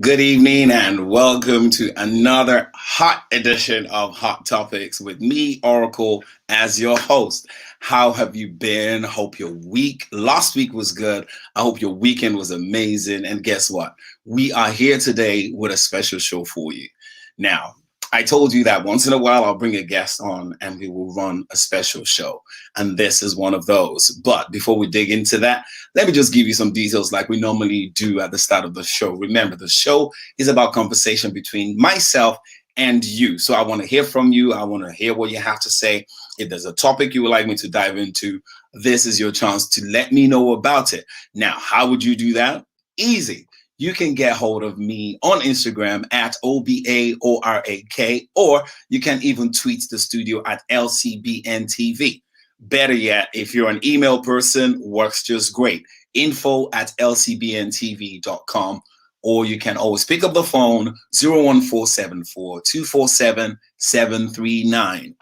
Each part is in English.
Good evening and welcome to another hot edition of Hot Topics with me, Oracle, as your host. How have you been? Hope your last week was good. I hope your weekend was amazing. And guess what? We are here today with a special show for you. Now, I told you that once in a while I'll bring a guest on and we will run a special show. And this is one of those. But before we dig into that, let me just give you some details like we normally do at the start of the show. Remember, the show is about conversation between myself and you. So I want to hear from you. I want to hear what you have to say. If there's a topic you would like me to dive into, this is your chance to let me know about it. Now, how would you do that? Easy. You can get hold of me on Instagram at OBAORAK, or you can even tweet the studio at LCBNTV. Better yet, if you're an email person, works just great. info@lcbntv.com, or you can always pick up the phone 01474 247 739.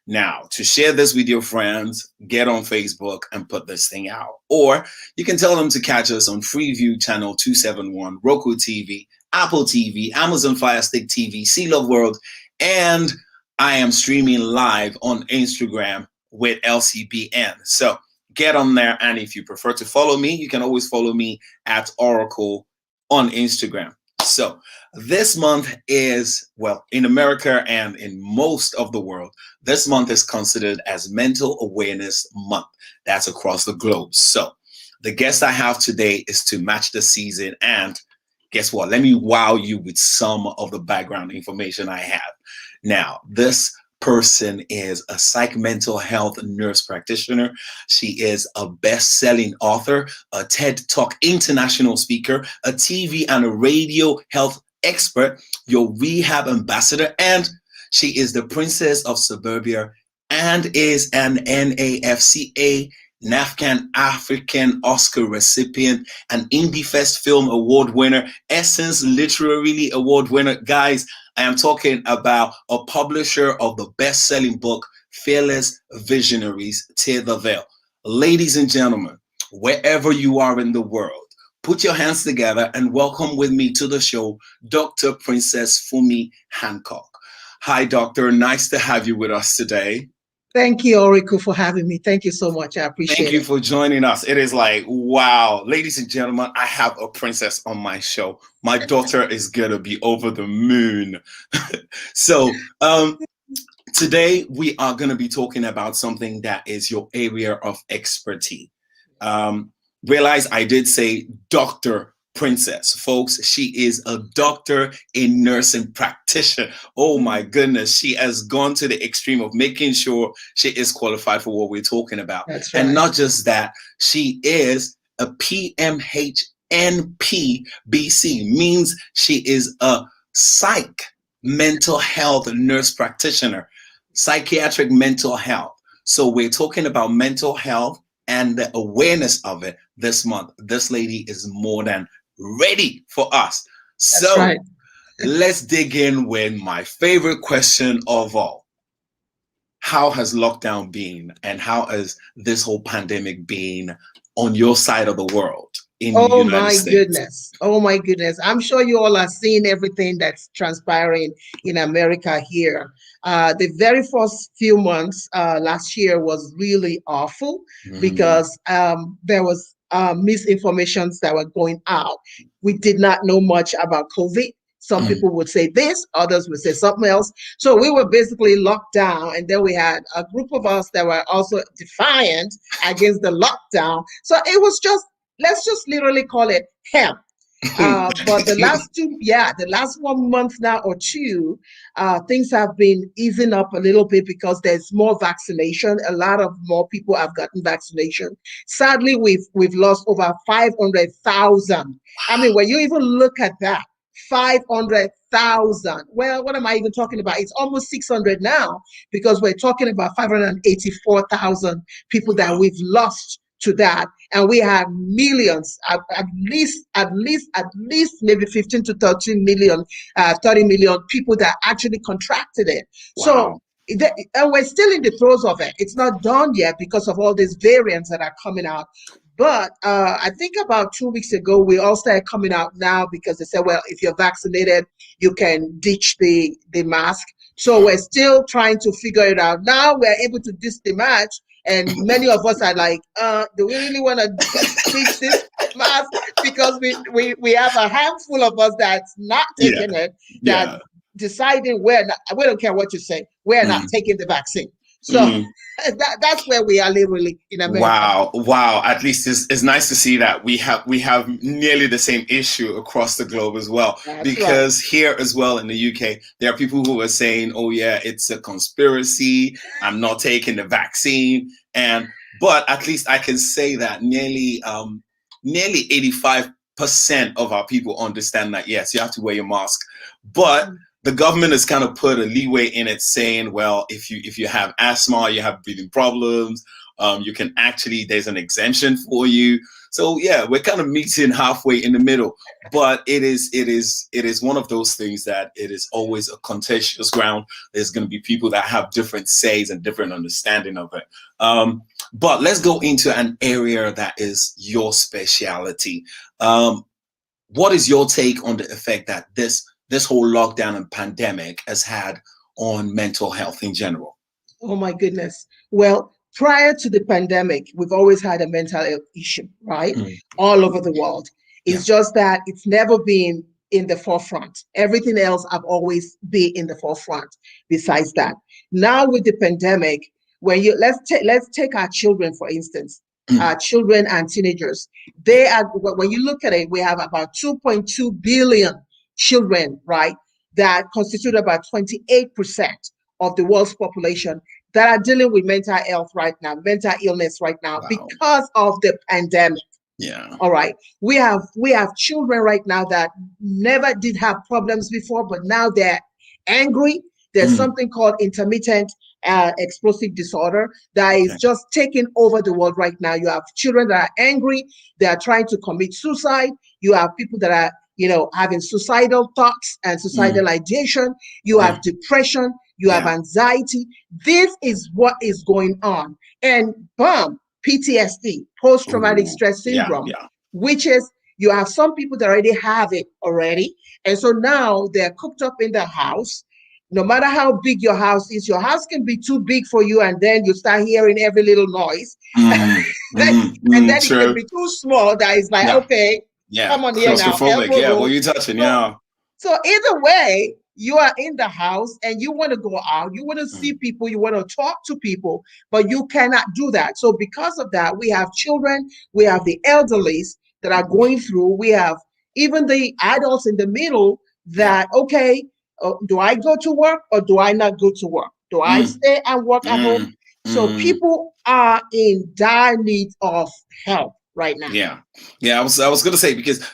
Now, to share this with your friends, get on Facebook and put this thing out. Or you can tell them to catch us on Freeview Channel 271, Roku TV, Apple TV, Amazon Fire Stick TV, Sea Love World, and I am streaming live on Instagram with LCBN. So get on there, and if you prefer to follow me, you can always follow me at Orakle on Instagram. So this month is, well, in America and in most of the world, this month is considered as Mental Awareness Month. That's across the globe. So the guest I have today is to match the season. And guess what? Let me wow you with some of the background information I have. Now, this person is a mental health nurse practitioner. She is a best-selling author, a TED Talk international speaker, a TV and a radio health expert, your rehab ambassador, and she is the Princess of Suburbia and is an NAFCA NAFCAN African Oscar recipient, an Indie Fest Film Award winner, Essence Literary Award winner. Guys, I am talking about a publisher of the best-selling book, Fearless Visionaries, Tear the Veil. Ladies and gentlemen, wherever you are in the world, put your hands together and welcome with me to the show, Dr. Princess Fumi Hancock. Hi, Doctor. Nice to have you with us today. Thank you, Oracle, for having me. Thank you so much. I appreciate it. Thank you for joining us. It is like, wow. Ladies and gentlemen, I have a princess on my show. My daughter is going to be over the moon. So today we are going to be talking about something that is your area of expertise. Realize I did say Dr. Princess, folks. She is a doctor in nursing practitioner. Oh my goodness. She has gone to the extreme of making sure she is qualified for what we're talking about. That's right. And not just that, she is a PMHNP-BC, means she is a mental health nurse practitioner, psychiatric mental health. So we're talking about mental health and the awareness of it this month. This lady is more than ready for us. So right. Let's dig in with my favorite question of all. How has lockdown been, and how has this whole pandemic been on your side of the world in the United States? Oh my goodness. I'm sure you all are seeing everything that's transpiring in America here. The very first few months last year was really awful because there was misinformations that were going out. We did not know much about COVID. Some people would say this, others would say something else. So we were basically locked down, and then we had a group of us that were also defiant against the lockdown. So it was just, let's just literally call it hemp. But the last 1 month now or two, things have been easing up a little bit because there's more vaccination. A lot of more people have gotten vaccination. Sadly, we've lost over 500,000. I mean, when you even look at that, 500,000. Well, what am I even talking about? It's almost 600 now, because we're talking about 584,000 people that we've lost to that, and we have millions, at least maybe 15 to 30 million people that actually contracted it. Wow. So and we're still in the throes of it. It's not done yet because of all these variants that are coming out. But I think about 2 weeks ago, we all started coming out now because they said, well, if you're vaccinated, you can ditch the mask. So we're still trying to figure it out. Now we're able to ditch the mask, and many of us are like, do we really want to ditch this mask? Because we have a handful of us that's not taking it, that deciding we don't care what you say, we're not taking the vaccine. So that's where we are literally in America. Wow. At least it's nice to see that we have nearly the same issue across the globe as well. That's because right. here as well in the UK, there are people who are saying, oh yeah, it's a conspiracy, I'm not taking the vaccine. But at least I can say that nearly 85% of our people understand that, yes, you have to wear your mask. But the government has kind of put a leeway in it, saying, well, if you have asthma, you have breathing problems, you can actually, there's an exemption for you. So yeah, we're kind of meeting halfway in the middle. But it is one of those things that it is always a contentious ground. There's going to be people that have different says and different understanding of it. But let's go into an area that is your speciality. What is your take on the effect that this whole lockdown and pandemic has had on mental health in general? Oh my goodness. Well, prior to the pandemic, we've always had a mental health issue, right? All over the world. It's just that it's never been in the forefront. Everything else have always been in the forefront besides that. Now with the pandemic, when let's take our children, for instance. Our children and teenagers, they are, when you look at it, we have about 2.2 billion children, right, that constitute about 28% of the world's population that are dealing with mental health right now, mental illness right now, because of the pandemic. Yeah. All right. We have children right now that never did have problems before, but now they're angry. There's something called intermittent explosive disorder that is just taking over the world right now. You have children that are angry. They are trying to commit suicide. You have people that are, having suicidal thoughts and suicidal ideation. You have depression. You have anxiety. This is what is going on. And boom, PTSD, post-traumatic stress syndrome, which is, you have some people that already have it already. And so now they're cooped up in the house. No matter how big your house is, your house can be too big for you, and then you start hearing every little noise. And then it can be too small that is like, okay, come on here now. Claustrophobic. What are you touching? So either way, you are in the house and you want to go out, you want to see people, you want to talk to people, but you cannot do that. So because of that, we have children, we have the elderly that are going through, we have even the adults in the middle that, okay, do I go to work or do I not go to work? Do I stay and work at home? So people are in dire need of help right now. I was gonna say, because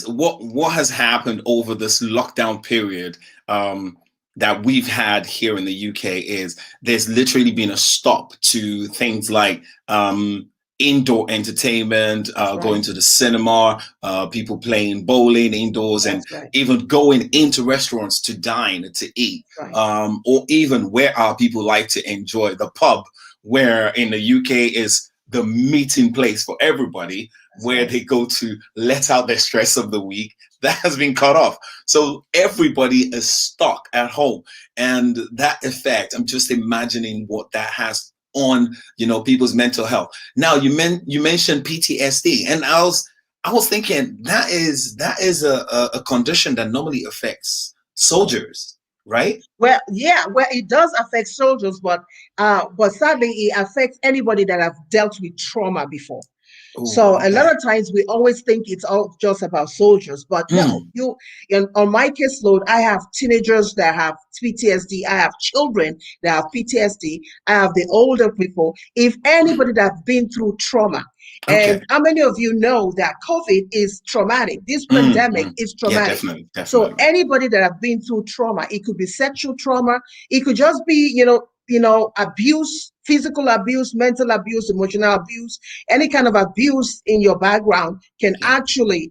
what has happened over this lockdown period that we've had here in the UK is there's literally been a stop to things like indoor entertainment, going to the cinema, people playing bowling indoors, and even going into restaurants to dine, to eat, or even where our people like to enjoy, the pub, where in the UK is the meeting place for everybody, where they go to let out their stress of the week. That has been cut off. So everybody is stuck at home. And that effect, I'm just imagining what that has on, people's mental health. Now you mentioned PTSD, and I was thinking that is a condition that normally affects soldiers, right? Well, it does affect soldiers, but sadly it affects anybody that have dealt with trauma before. So a lot of times we always think it's all just about soldiers, but no, on my caseload, I have teenagers that have PTSD. I have children that have PTSD. I have the older people. If anybody that's been through trauma, and how many of you know that COVID is traumatic? This pandemic is traumatic. Definitely. So anybody that have been through trauma, it could be sexual trauma. It could just be, abuse, physical abuse, mental abuse, emotional abuse, any kind of abuse in your background can actually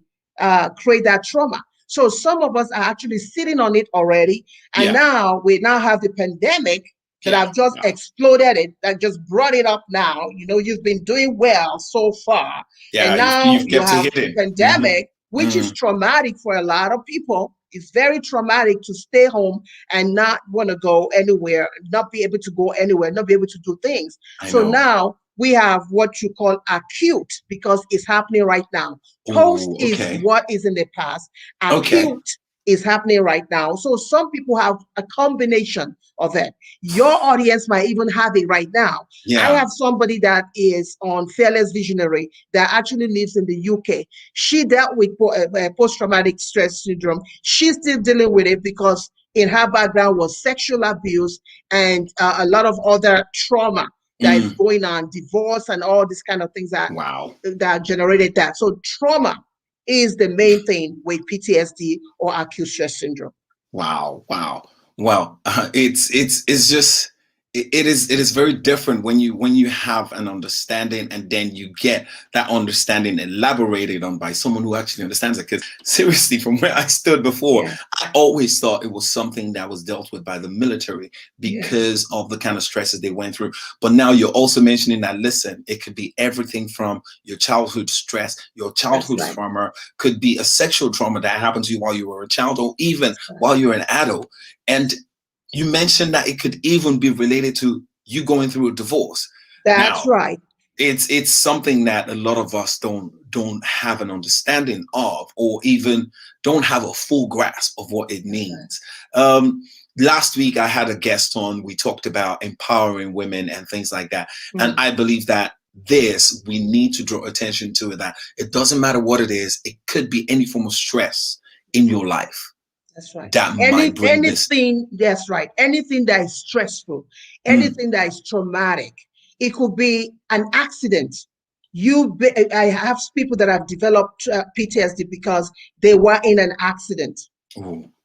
create that trauma. So some of us are actually sitting on it already. And now we have the pandemic that have just exploded it, that just brought it up now. You know, you've been doing well so far. And now you've you kept have it hidden. pandemic, which is traumatic for a lot of people. It's very traumatic to stay home and not want to go anywhere, not be able to go anywhere, not be able to do things. Now we have what you call acute, because it's happening right now. Post is what is in the past. Acute is happening right now. So some people have a combination of it. Your audience might even have it right now. I have somebody that is on Fearless Visionary that actually lives in the UK. She dealt with post-traumatic stress syndrome. She's still dealing with it because in her background was sexual abuse and a lot of other trauma that is going on, divorce and all these kind of things that generated that. So trauma is the main thing with PTSD or acute stress syndrome. Wow. It's just it is very different when you have an understanding and then you get that understanding elaborated on by someone who actually understands it. Because seriously, from where I stood before, I always thought it was something that was dealt with by the military because of the kind of stresses they went through. But now you're also mentioning that, listen, it could be everything from your childhood stress, your childhood trauma, could be a sexual trauma that happened to you while you were a child or even while you're an adult. And you mentioned that it could even be related to you going through a divorce. That's right. It's something that a lot of us don't have an understanding of, or even don't have a full grasp of what it means. Last week I had a guest on. We talked about empowering women and things like that. And I believe that we need to draw attention to it, that it doesn't matter what it is. It could be any form of stress in your life. That's right. That anything. That's right. Anything that is stressful, anything that is traumatic. It could be an accident. I have people that have developed PTSD because they were in an accident,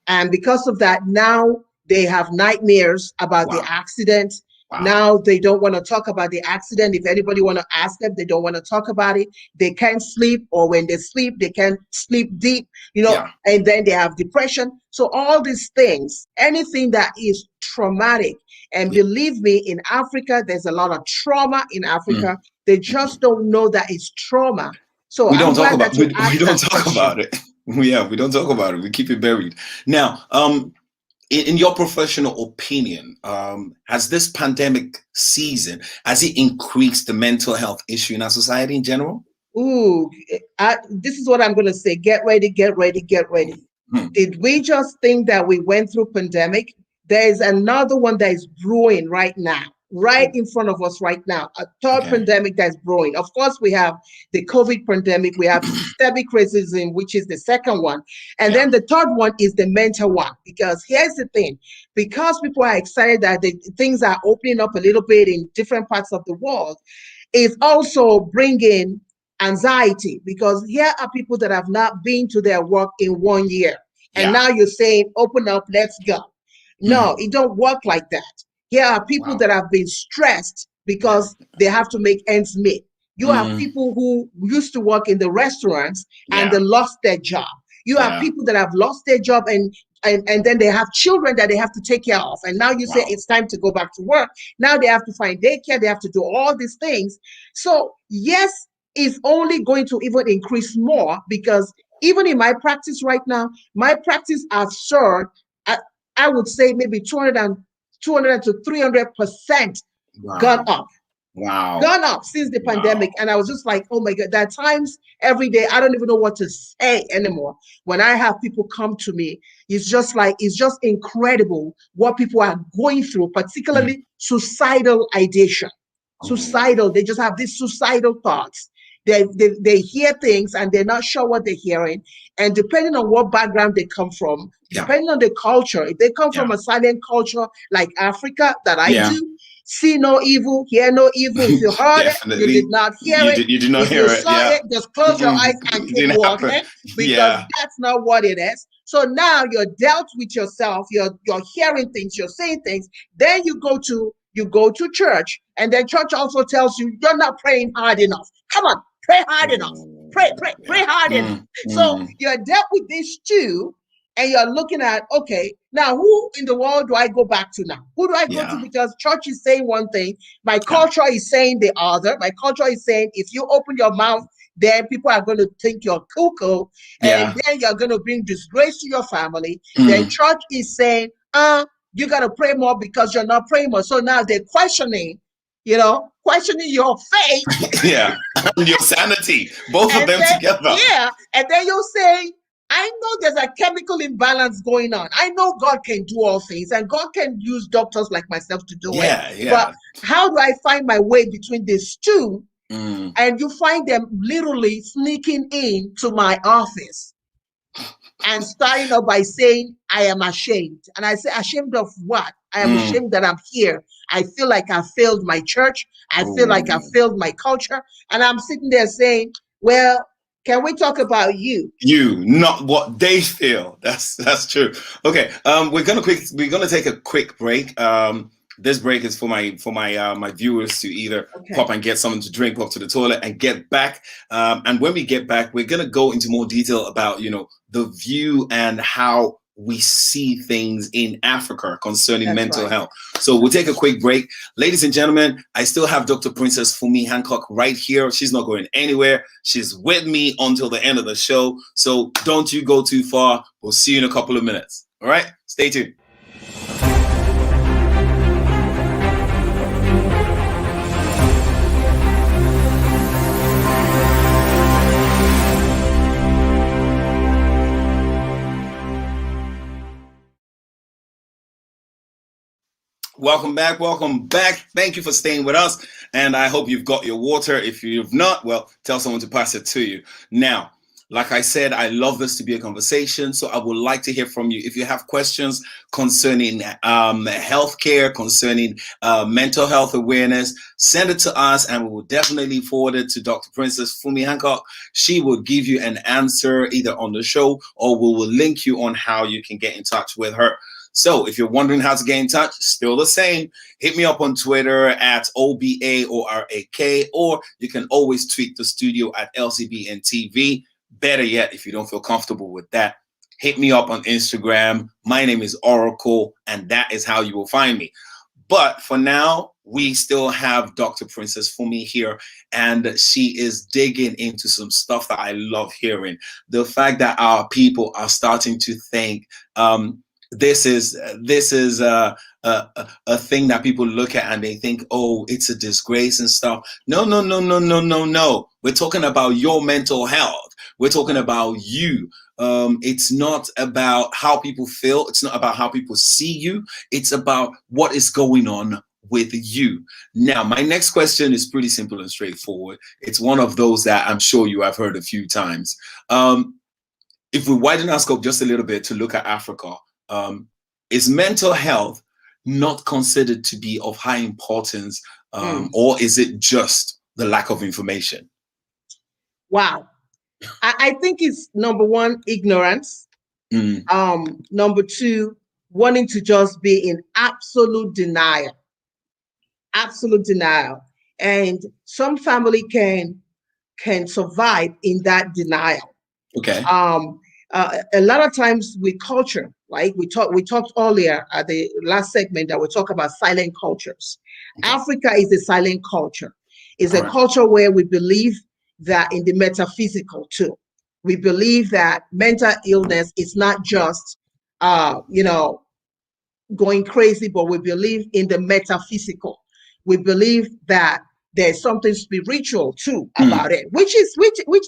and because of that, now they have nightmares about the accident. Now they don't want to talk about the accident. If anybody want to ask them, they don't want to talk about it. They can't sleep, or when they sleep, they can't sleep deep, and then they have depression. So all these things, anything that is traumatic, and believe me, in Africa, there's a lot of trauma in Africa. They just don't know that it's trauma. So we don't talk about it. We don't talk about it. We don't talk about it. We keep it buried. Now, in your professional opinion, has this pandemic season, has it increased the mental health issue in our society in general? This is what I'm going to say. Get ready, get ready, get ready. Did we just think that we went through pandemic? There is another one that is brewing right now, right in front of us right now, a third pandemic that's brewing. Of course, we have the COVID pandemic, we have systemic racism, which is the second one. And then the third one is the mental one, because here's the thing, because people are excited that things are opening up a little bit in different parts of the world, it's also bringing anxiety, because here are people that have not been to their work in 1 year. And now you're saying, open up, let's go. No, it don't work like that. Here are people that have been stressed because they have to make ends meet. You have people who used to work in the restaurants and they lost their job. You have people that have lost their job and then they have children that they have to take care of. And now you say it's time to go back to work. Now they have to find daycare. They have to do all these things. So yes, it's only going to even increase more, because even in my practice right now, my practice has soared, I would say maybe 200 to 300% gone up. Gone up since the pandemic. And I was just like, oh my God, there are times every day I don't even know what to say anymore. When I have people come to me, it's just incredible what people are going through, particularly suicidal ideation. Suicidal, they just have these suicidal thoughts. They hear things and they're not sure what they're hearing. And depending on what background they come from, depending on the culture, if they come from a silent culture like Africa that I do, see no evil, hear no evil. If you heard it, you did not hear it. You did not hear it. If you saw it, just close your eyes and keep walking, because that's not what it is. So now you're dealt with yourself, you're hearing things, you're saying things, then you go to church, and then church also tells you you're not praying hard enough. Come on, pray hard enough. Pray hard enough. So you're dealt with these two, and you're looking at, okay, now who in the world do I go back to now? Who do I go to? Because church is saying one thing, my culture is saying the other. My culture is saying if you open your mouth, then people are going to think you're cuckoo, and then you're going to bring disgrace to your family. Then church is saying, you got to pray more because you're not praying more. So now they're questioning, questioning your faith. And your sanity, both of them together. And then you're saying, I know there's a chemical imbalance going on. I know God can do all things, and God can use doctors like myself to do it. But how do I find my way between these two? And you find them literally sneaking in to my office and starting up by saying, I am ashamed. And I say, ashamed of what? I am ashamed that I'm here. I feel like I failed my church. I feel like I failed my culture. And I'm sitting there saying, well, can we talk about you? You, not what they feel. That's true. Okay. We're gonna take a quick break. This break is for my viewers to either pop and get something to drink, pop to the toilet, and get back. And when we get back, we're gonna go into more detail about the view and how we see things in Africa concerning mental health. So we'll take a quick break. Ladies and gentlemen, I still have Dr. Princess Fumi Hancock right here. She's not going anywhere. She's with me until the end of the show. So don't you go too far. We'll see you in a couple of minutes. All right, stay tuned. Welcome back. Thank you for staying with us. And I hope you've got your water. If you've not, well, tell someone to pass it to you. Now, like I said, I love this to be a conversation. So I would like to hear from you. If you have questions concerning healthcare, concerning mental health awareness, send it to us and we will definitely forward it to Dr. Princess Fumi Hancock. She will give you an answer either on the show or we will link you on how you can get in touch with her. So if you're wondering how to get in touch, still the same. Hit me up on Twitter at OBAORAK, or you can always tweet the studio at LCBNTV. Better yet, if you don't feel comfortable with that, hit me up on Instagram. My name is Orakle, and that is how you will find me. But for now, we still have Dr. Princess Fumi here, and she is digging into some stuff that I love hearing. The fact that our people are starting to think, this is a thing that people look at and they think, oh, it's a disgrace and stuff. No. We're talking about your mental health. We're talking about you. It's not about how people feel. It's not about how people see you. It's about what is going on with you. Now, my next question is pretty simple and straightforward. It's one of those that I'm sure you have heard a few times. If we widen our scope just a little bit to look at Africa, is mental health not considered to be of high importance, or is it just the lack of information? Wow. I think it's number one, ignorance. Number two, wanting to just be in absolute denial. Absolute denial. And some family can survive in that denial. Okay. A lot of times with culture, right? We talked earlier at the last segment that we talk about silent cultures. Okay. Africa is a silent culture. It's a culture where we believe that in the metaphysical too. We believe that mental illness is not just, going crazy, but we believe in the metaphysical. We believe that there's something spiritual too about it, which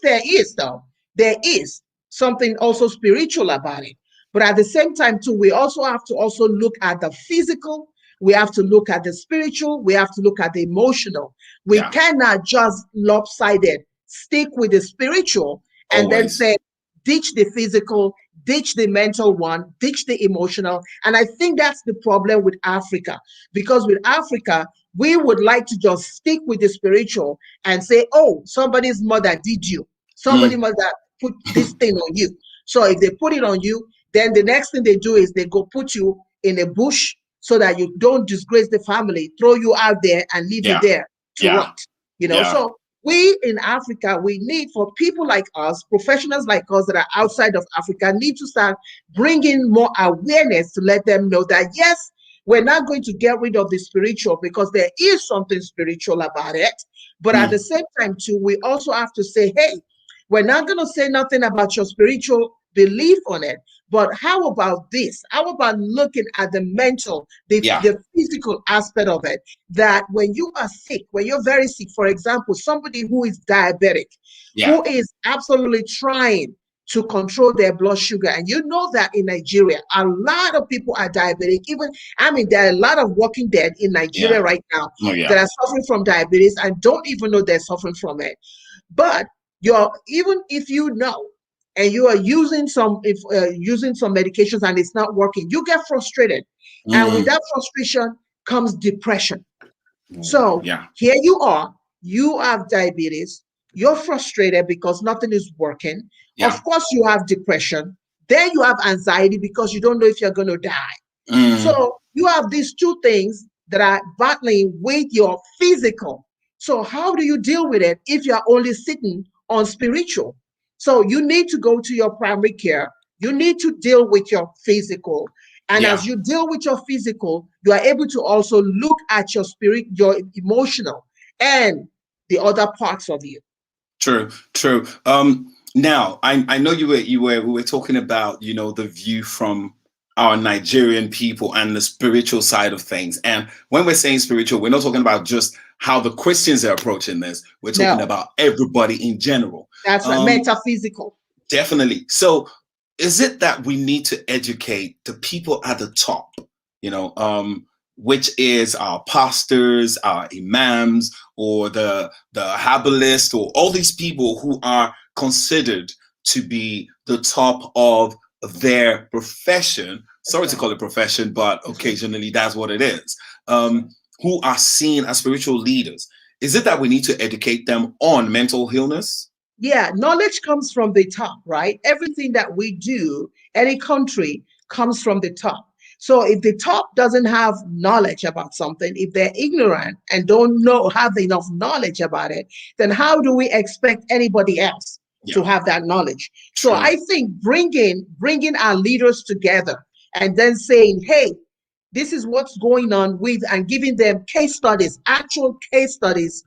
there is though. There is something also spiritual about it. But at the same time too, we also have to also look at the physical. We have to look at the spiritual. We have to look at the emotional. We cannot just lopsided stick with the spiritual and then say, ditch the physical, ditch the mental one, ditch the emotional. And I think that's the problem with Africa, because with Africa, we would like to just stick with the spiritual and say, oh, somebody's mother did you. Somebody's mother put this thing on you. So if they put it on you, then the next thing they do is they go put you in a bush so that you don't disgrace the family, throw you out there and leave you there to rot. So we in Africa, we need, for people like us, professionals like us that are outside of Africa, need to start bringing more awareness to let them know that, yes, we're not going to get rid of the spiritual because there is something spiritual about it. But at the same time, too, we also have to say, hey, we're not going to say nothing about your spiritual belief on it. But how about this? How about looking at the mental, the physical aspect of it? That when you are sick, when you're very sick, for example, somebody who is diabetic, who is absolutely trying to control their blood sugar. And you know that in Nigeria, a lot of people are diabetic. Even, I mean, there are a lot of walking dead in Nigeria right now that are suffering from diabetes and don't even know they're suffering from it. But even if you know, and you are using some medications and it's not working, you get frustrated. And with that frustration comes depression. So here you are, you have diabetes, you're frustrated because nothing is working. Of course, you have depression. Then you have anxiety because you don't know if you're going to die. So you have these two things that are battling with your physical. So how do you deal with it if you're only sitting on spiritual? So you need to go to your primary care. You need to deal with your physical. And as you deal with your physical, you are able to also look at your spirit, your emotional, and the other parts of you. True. Now I know we were talking about, you know, the view from our Nigerian people and the spiritual side of things. And when we're saying spiritual, we're not talking about just how the Christians are approaching this. We're talking about everybody in general. That's right. Metaphysical. Definitely. So is it that we need to educate the people at the top, you know, which is our pastors, our imams, or the herbalists, or all these people who are considered to be the top of their profession? Sorry to call it profession, but occasionally that's what it is. Who are seen as spiritual leaders. Is it that we need to educate them on mental illness? Yeah, knowledge comes from the top, right? Everything that we do, any country, comes from the top. So if the top doesn't have knowledge about something, if they're ignorant and don't have enough knowledge about it, then how do we expect anybody else to have that knowledge? So I think bringing our leaders together and then saying, hey, this is what's going on with, and giving them case studies, actual case studies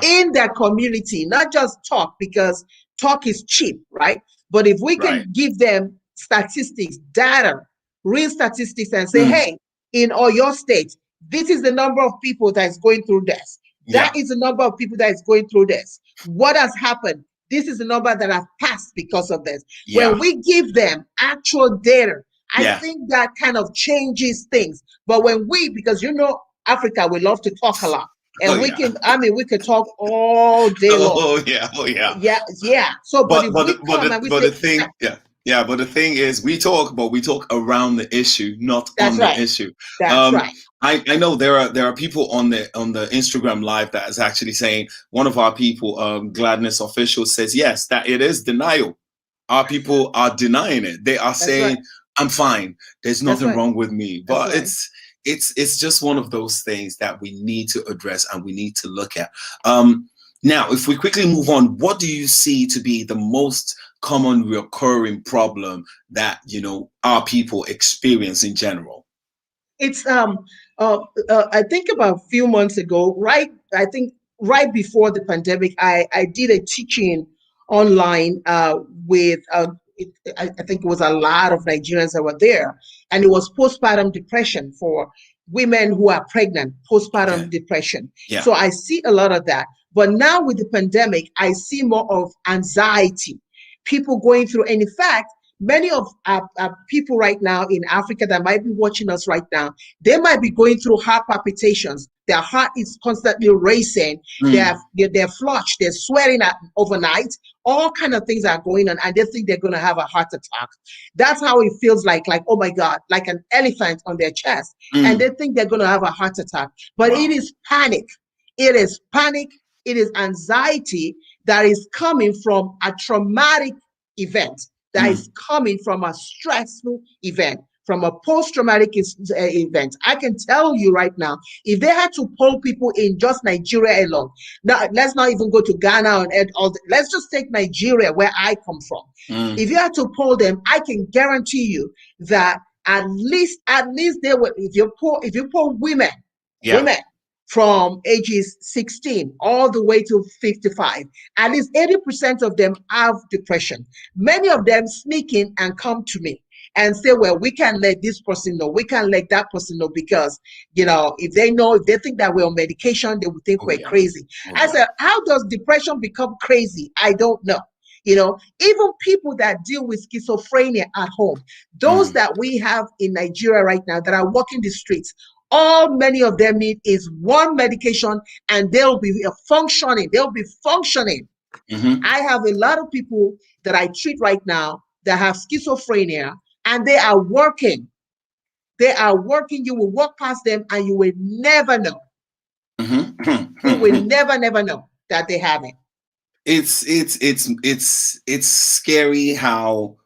in their community, not just talk, because talk is cheap, right? But if we can give them statistics, data, real statistics, and say, hey, in all your states, this is the number of people that is going through this. That is the number of people that is going through this. What has happened? This is the number that have passed because of this. When we give them actual data, I think that kind of changes things. But when because you know, Africa, we love to talk a lot. And we can talk all day long. Yeah. So, but the thing is, we talk around the issue, not on the issue. That's right. I know there are people on the Instagram live that is actually saying, one of our people, Gladness Official, says yes, that it is denial. Our people are denying it. They are saying, I'm fine. There's nothing wrong with me. But it's just one of those things that we need to address and we need to look at. Now, if we quickly move on, what do you see to be the most common recurring problem that, you know, our people experience in general? It's I think about a few months ago, right before the pandemic, I did a teaching online with I think it was a lot of Nigerians that were there, and it was postpartum depression for women who are pregnant, postpartum depression. So I see a lot of that. But now with the pandemic, I see more of anxiety, people going through. And in fact, many of our people right now in Africa that might be watching us right now, they might be going through heart palpitations. Their heart is constantly racing. They're flushed. They're sweating overnight. All kind of things are going on, and they think they're going to have a heart attack. That's how it feels like oh my God, like an elephant on their chest. And they think they're going to have a heart attack. But it is panic. It is panic. It is anxiety that is coming from a traumatic event, that is coming from a stressful event, from a post-traumatic event. I can tell you right now, if they had to poll people in just Nigeria alone, now let's not even go to Ghana and all. Let's just take Nigeria, where I come from. If you had to poll them, I can guarantee you that at least they would. If you poll women, women from ages 16 all the way to 55, at least 80% of them have depression. Many of them sneak in and come to me and say, well, we can't let this person know, we can't let that person know, because, you know, if they think that we're on medication, they would think we're crazy. I said, how does depression become crazy? I don't know. You know, even people that deal with schizophrenia at home, those that we have in Nigeria right now that are walking the streets, all many of them need is one medication and they'll be functioning. I have a lot of people that I treat right now that have schizophrenia, and they are working. You will walk past them and you will never know. You will never know that they have it. It's scary how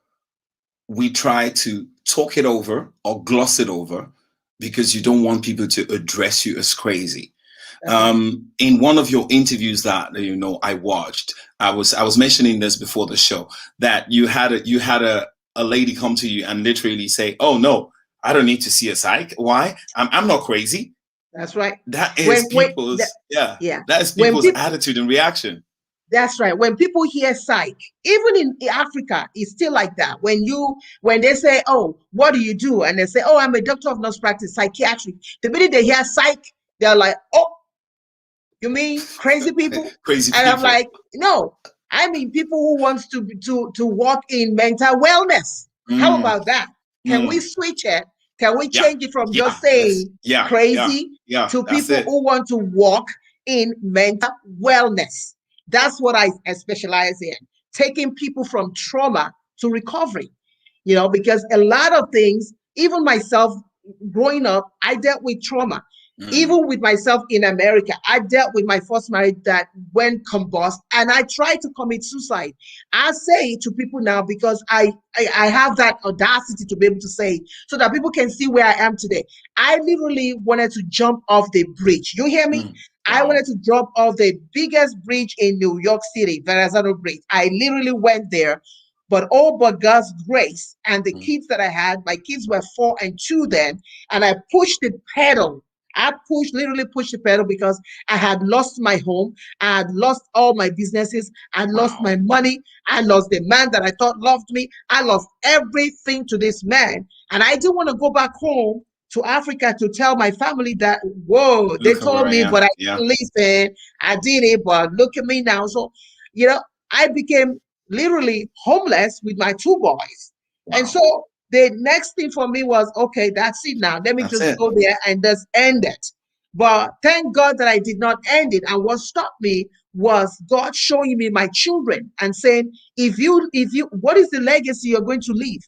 we try to talk it over or gloss it over because you don't want people to address you as crazy. In one of your interviews that I watched, I was mentioning this before the show, that you had a lady come to you and literally say, "Oh no, I don't need to see a psych. Why? I'm not crazy." That's right. That is people's attitude and reaction. That's right. When people hear psych, even in Africa, it's still like that. When they say, "Oh, what do you do?" and they say, "Oh, I'm a doctor of nurse practice, psychiatric." The minute they hear psych, they're like, "Oh, you mean crazy people?" Crazy and people. I'm like, no, I mean people who wants to work in mental wellness. How about that? Can we switch it? Can we change it from just saying crazy to people who want to work in mental wellness? That's what I specialize in, taking people from trauma to recovery. You know, because a lot of things, even myself growing up, I dealt with trauma. Even with myself in America, I dealt with my first marriage that went combust, and I tried to commit suicide. I say it to people now because I have that audacity to be able to say it, so that people can see where I am today. I literally wanted to jump off the bridge. You hear me? I wanted to jump off the biggest bridge in New York City, Bethesda Bridge. I literally went there, but all but God's grace and the kids that I had, my kids were 4 and 2 then, and I pushed the pedal. I literally pushed the pedal because I had lost my home. I had lost all my businesses. I lost my money. I lost the man that I thought loved me. I lost everything to this man. And I didn't want to go back home to Africa to tell my family that, whoa, they told me, but I didn't listen. I did it, but look at me now. So, you know, I became literally homeless with my 2 boys. And so the next thing for me was, okay, that's it now. Let me just go there and just end it. But thank God that I did not end it. And what stopped me was God showing me my children and saying, if you, what is the legacy you're going to leave?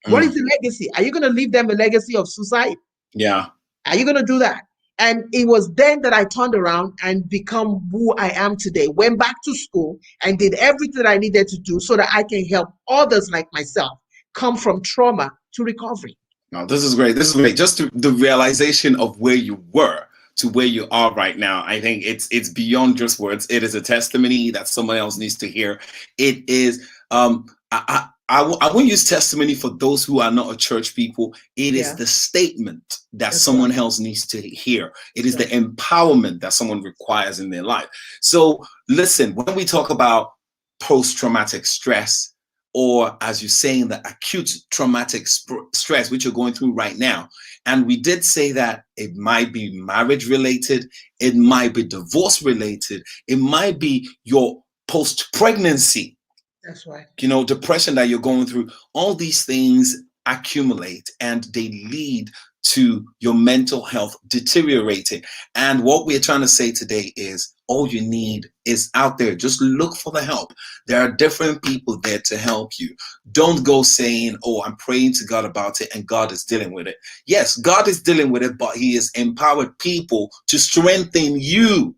What is the legacy? Are you going to leave them a legacy of suicide? Yeah. Are you going to do that? And it was then that I turned around and become who I am today. Went back to school and did everything that I needed to do so that I can help others like myself come from trauma to recovery. No, this is great. This is great. Just the realization of where you were to where you are right now. I think it's beyond just words. It is a testimony that someone else needs to hear. It is. I won't use testimony for those who are not a church people. It is the statement that someone else needs to hear. It is the empowerment that someone requires in their life. So listen, when we talk about post-traumatic stress, or as you're saying, the acute traumatic stress, which you're going through right now. And we did say that it might be marriage related, it might be divorce related, it might be your post-pregnancy. That's right. You know, depression that you're going through. All these things accumulate and they lead to your mental health deteriorating. And what we're trying to say today is all you need is out there. Just look for the help. There are different people there to help you. Don't go saying, oh, I'm praying to God about it and God is dealing with it. Yes, God is dealing with it, but he has empowered people to strengthen you,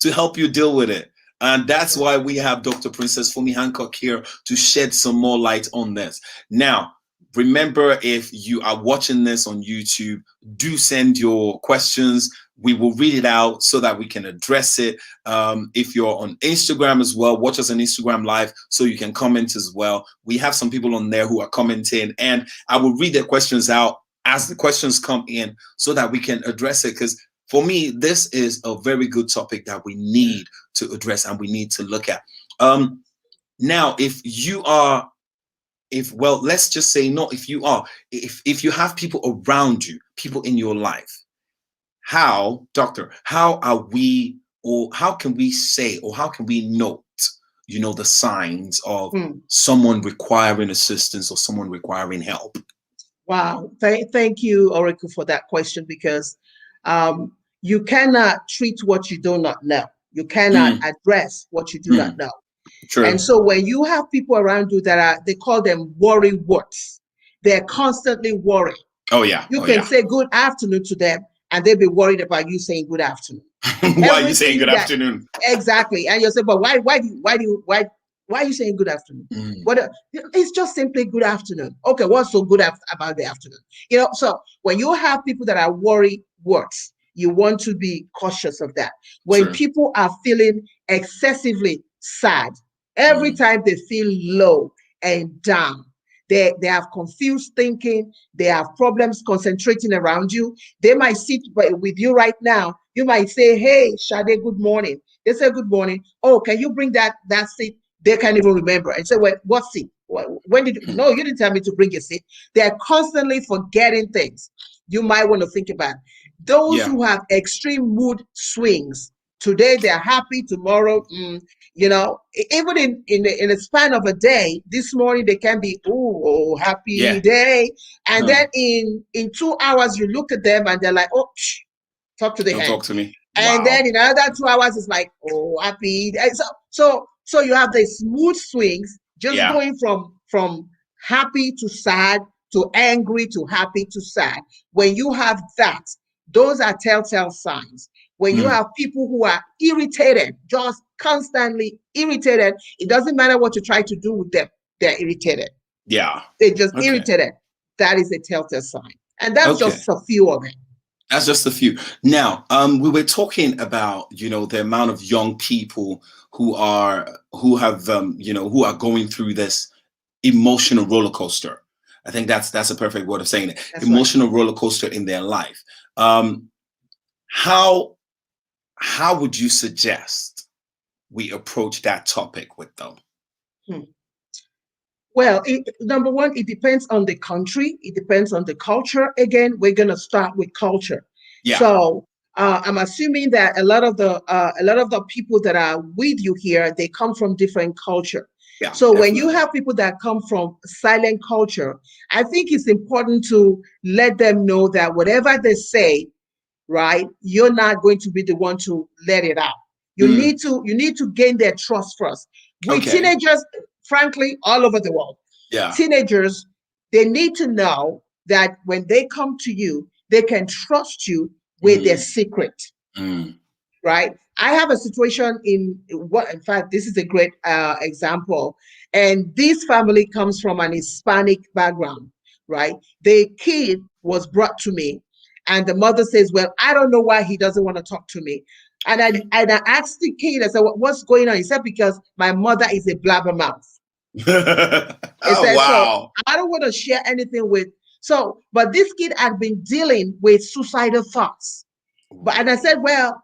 to help you deal with it. And that's why we have Dr. Princess Fumi Hancock here to shed some more light on this. Now, remember, if you are watching this on YouTube, do send your questions. We will read it out so that we can address it. If you're on Instagram as well, watch us on Instagram Live so you can comment as well. We have some people on there who are commenting, and I will read their questions out as the questions come in so that we can address it. Because for me, this is a very good topic that we need to address and we need to look at. Now, if you have people around you, people in your life, how can we say, or how can we note, the signs of someone requiring assistance or someone requiring help? Wow. Thank you, Orakle, for that question, because you cannot treat what you do not know. You cannot address what you do not know. True. And so when you have people around you they call them worry warts. They're constantly worried. Oh, yeah. You can say good afternoon to them, and they'll be worried about you saying good afternoon. Why are you saying good afternoon? Exactly. And you'll say, but why are you saying good afternoon? What? It's just simply good afternoon. Okay, what's so good about the afternoon? So when you have people that are worry warts, you want to be cautious of that. When people are feeling excessively sad, every time they feel low and down, they have confused thinking, they have problems concentrating around you. They might sit with you right now. You might say, hey, Shade, good morning. They say, good morning. Oh, can you bring that seat? They can't even remember. And say, well, what seat? When did you? No, you didn't tell me to bring a seat. They're constantly forgetting things. You might want to think about those who have extreme mood swings. Today they're happy, tomorrow, even in a span of a day. This morning they can be happy day, and then in 2 hours you look at them and they're like, oh, talk to the hand. Talk to me. And then in another 2 hours it's like, oh, happy. So you have these mood swings, just going from happy to sad to angry to happy to sad. When you have that, those are telltale signs. When you have people who are irritated, just constantly irritated, it doesn't matter what you try to do with them, they're irritated. Yeah. They're just irritated. That is a telltale sign. And that's just a few of them. That's just a few. Now, we were talking about, the amount of young people who are going through this emotional roller coaster. I think that's a perfect word of saying it. That's emotional roller coaster in their life. How would you suggest we approach that topic with them? Well, number one, it depends on the country. It depends on the culture. Again, we're going to start with culture. Yeah. So I'm assuming that a lot of the people that are with you here, they come from different culture. Yeah, so definitely. When you have people that come from silent culture, I think it's important to let them know that whatever they say, right, you're not going to be the one to let it out. You need to gain their trust first. With teenagers, frankly, all over the world, teenagers, they need to know that when they come to you, they can trust you with their secret. Right? I have a situation in fact, this is a great example. And this family comes from an Hispanic background, right? The kid was brought to me, and the mother says, well, I don't know why he doesn't want to talk to me. And I asked the kid, I said, what's going on? He said, because my mother is a blabbermouth. Wow. So I don't want to share anything with. But this kid had been dealing with suicidal thoughts. And I said, well,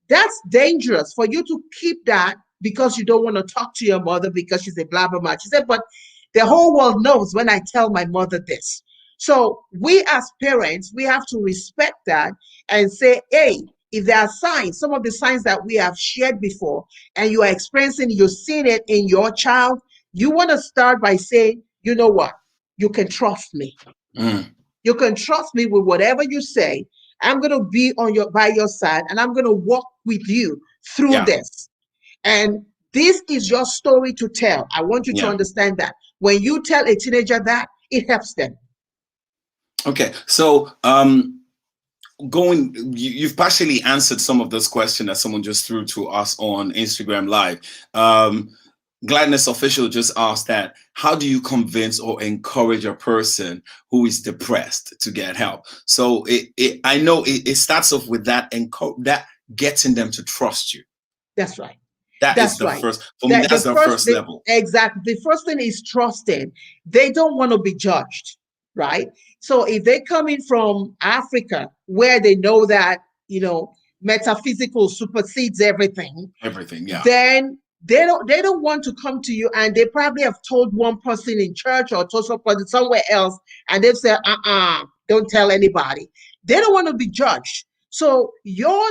that's dangerous for you to keep that because you don't want to talk to your mother because she's a blabbermouth. She said, but the whole world knows when I tell my mother this. So we as parents, we have to respect that and say, hey, if there are signs, some of the signs that we have shared before, and you are experiencing, you're seeing it in your child, you want to start by saying, you know what, you can trust me. You can trust me with whatever you say. I'm going to be by your side, and I'm going to walk with you through this. And this is your story to tell. I want you to understand that. When you tell a teenager that, it helps them. Okay. So you've partially answered some of this question that someone just threw to us on Instagram Live. Gladness Official just asked that, how do you convince or encourage a person who is depressed to get help? So I know it starts off with that getting them to trust you. That's right. That's the first, for me, that's the first level. Exactly. The first thing is trusting. They don't want to be judged, right? So if they come in from Africa, where they know that, metaphysical supersedes everything, yeah, then they don't want to come to you, and they probably have told one person in church or told somebody somewhere else, and they've said, don't tell anybody. They don't want to be judged. So your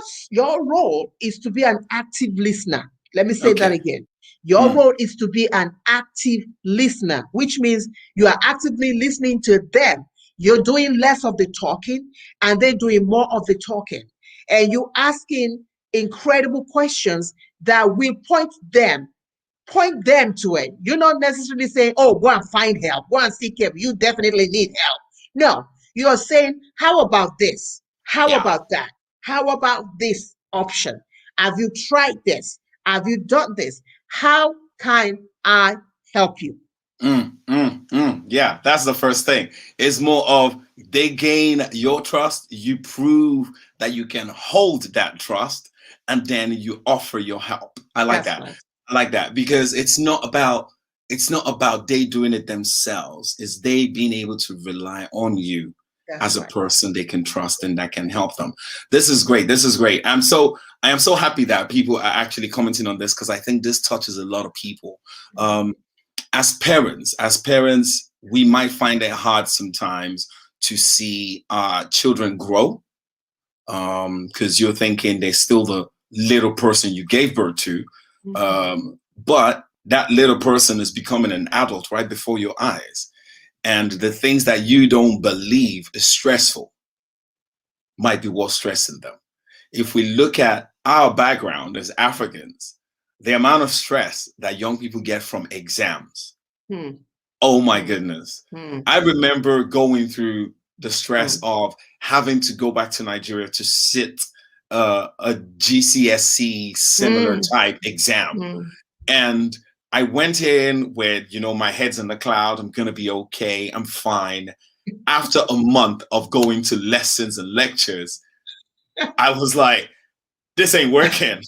role is to be an active listener. Let me say that again. Your role is to be an active listener, which means you are actively listening to them. You're doing less of the talking, and they're doing more of the talking. And you're asking incredible questions that will point them to it. You're not necessarily saying, oh, go and find help, go and seek help. You definitely need help. No, you are saying, how about this? How about that? How about this option? Have you tried this? Have you done this? How can I help you? Yeah, that's the first thing. It's more of they gain your trust, you prove that you can hold that trust, and then you offer your help. I like that. Right. I like that, because it's not about they doing it themselves. It's they being able to rely on you as a person they can trust and that can help them. This is great. This is great. I am so happy that people are actually commenting on this, because I think this touches a lot of people. As parents, we might find it hard sometimes to see our children grow, because you're thinking they're still the little person you gave birth to, but that little person is becoming an adult right before your eyes. And the things that you don't believe is stressful might be what's stressing them. If we look at our background as Africans, the amount of stress that young people get from exams, oh my goodness. I remember going through the stress of having to go back to Nigeria to sit a GCSE similar type exam. And I went in with, my head's in the cloud. I'm going to be okay. I'm fine. After a month of going to lessons and lectures, I was like, this ain't working,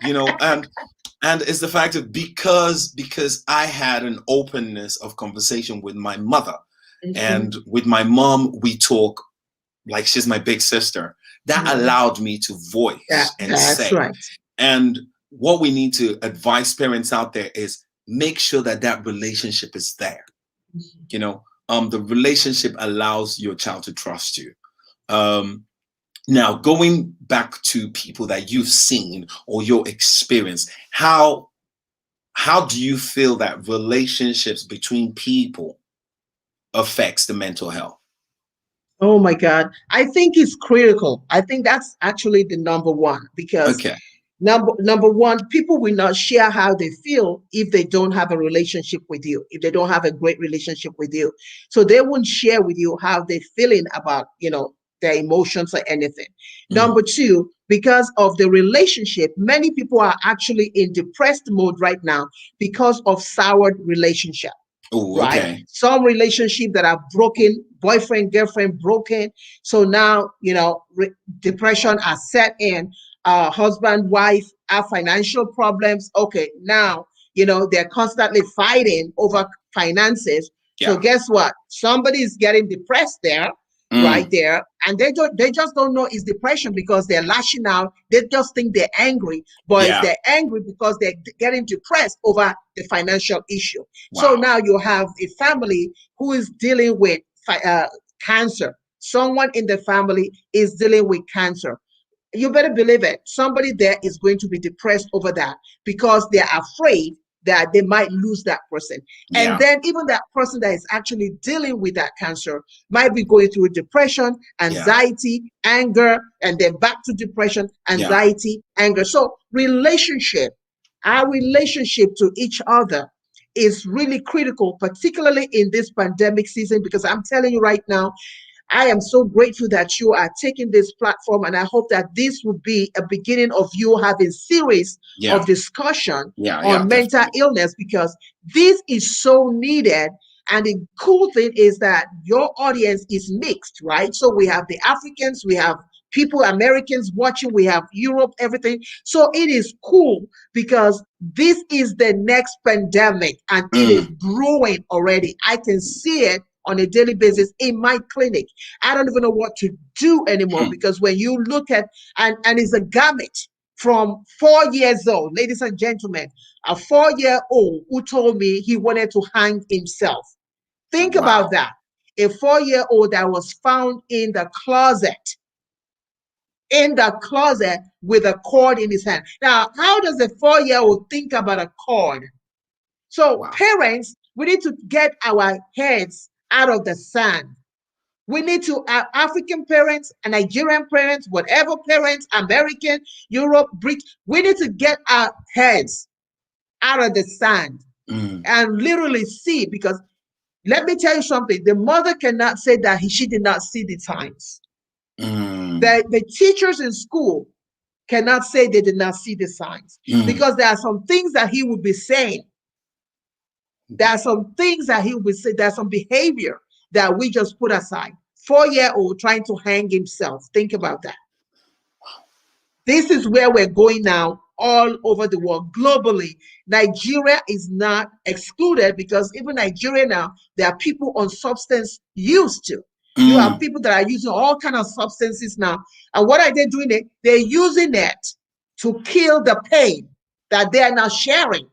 and it's the fact that because I had an openness of conversation with my mother, and with my mom, we talk like she's my big sister. That allowed me to voice and say. Right. And what we need to advise parents out there is make sure that relationship is there. The relationship allows your child to trust you. Now, going back to people that you've seen or your experience, how do you feel that relationships between people affects the mental health? Oh my God. I think it's critical. I think that's actually the number one, because number one, people will not share how they feel if they don't have a relationship with you, if they don't have a great relationship with you. So they won't share with you how they're feeling about, their emotions or anything. Number two, because of the relationship, many people are actually in depressed mode right now because of soured relationship. Right? Some relationship that are broken, boyfriend, girlfriend broken. So now, depression has set in. Husband, wife have financial problems. Okay, now, they're constantly fighting over finances. So guess what? Somebody is getting depressed there, right there, and they just don't know it's depression because they're lashing out. They just think they're angry, but they're angry because they're getting depressed over the financial issue. So now you have a family who is dealing with cancer. Someone in the family is dealing with cancer. You better believe it. Somebody there is going to be depressed over that because they're afraid that they might lose that person. And then even that person that is actually dealing with that cancer might be going through depression, anxiety, anger, and then back to depression, anxiety, anger. So our relationship to each other is really critical, particularly in this pandemic season, because I'm telling you right now, I am so grateful that you are taking this platform, and I hope that this will be a beginning of you having series of discussion on mental illness, because this is so needed. And the cool thing is that your audience is mixed, right? So we have the Africans, we have people, Americans watching, we have Europe, everything. So it is cool because this is the next pandemic, and it is brewing already. I can see it on a daily basis in my clinic. I don't even know what to do anymore, because when you look at, and it's a gamut from 4 years old, ladies and gentlemen, a 4-year-old who told me he wanted to hang himself. Think about that. A 4-year-old that was found in the closet with a cord in his hand. Now, how does a 4-year-old think about a cord? So parents, we need to get our heads out of the sand. We need to, African parents, Nigerian parents, whatever parents, American, Europe, British, we need to get our heads out of the sand and literally see, because let me tell you something, the mother cannot say that she did not see the signs. The teachers in school cannot say they did not see the signs, because there are some things that he would be saying. There are some things that he would say, there's some behavior that we just put aside. 4-year-old trying to hang himself. Think about that. This is where we're going now, all over the world, globally. Nigeria is not excluded, because even Nigeria now, there are people on substance use too. You have people that are using all kinds of substances now. And what are they doing? They're using it to kill the pain that they are now sharing.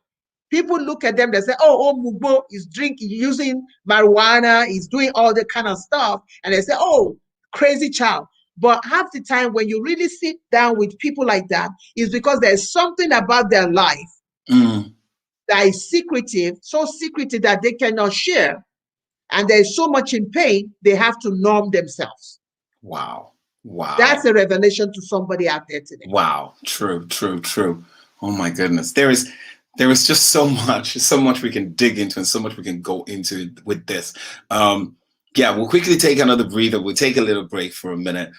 People look at them, they say, oh, Mugbo is drinking, using marijuana, he's doing all that kind of stuff. And they say, oh, crazy child. But half the time when you really sit down with people like that, is because there's something about their life that is secretive, so secretive that they cannot share. And there's so much in pain, they have to numb themselves. Wow. That's a revelation to somebody out there today. Wow. True. Oh my goodness. There is just so much we can dig into, and so much we can go into with this. We'll quickly take another breather. We'll take a little break for a minute.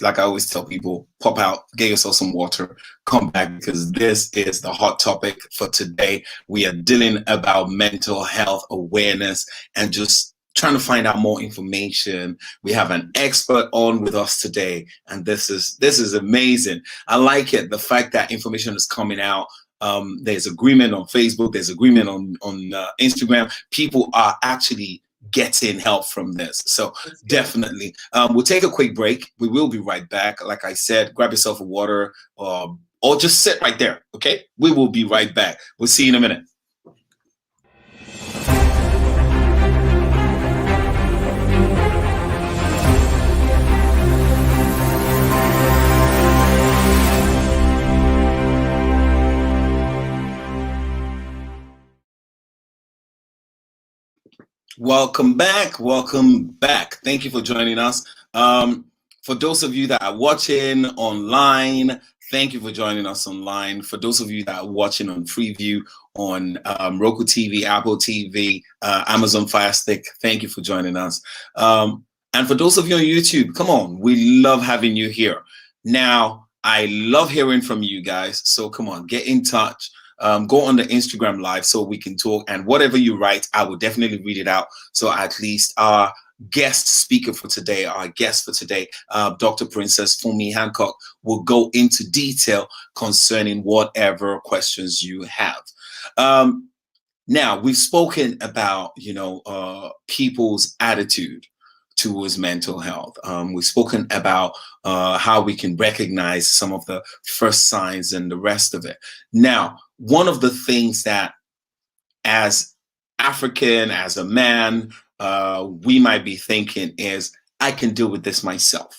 Like I always tell people, pop out, get yourself some water, come back, because this is the hot topic for today. We are dealing about mental health awareness and just trying to find out more information. We have an expert on with us today, and this is amazing. I like it, the fact that information is coming out. There's agreement on Facebook, there's agreement on Instagram. People are actually getting help from this. So definitely, we'll take a quick break. We will be right back. Like I said, grab yourself a water, or just sit right there. Okay, we will be right back. We'll see you in a minute. Welcome back. Thank you for joining us. For those of you that are watching online, thank you for joining us online. For those of you that are watching on Freeview, on Roku TV, Apple TV, Amazon Fire Stick, thank you for joining us. And for those of you on YouTube, come on, we love having you here. Now, I love hearing from you guys, so come on, get in touch. Go on the Instagram live so we can talk, and whatever you write, I will definitely read it out. So at least our guest for today, Dr. Princess Fumi Hancock, will go into detail concerning whatever questions you have. Now, we've spoken about, people's attitude towards mental health. We've spoken about how we can recognize some of the first signs and the rest of it. Now, one of the things that as African, as a man, we might be thinking is, I can deal with this myself.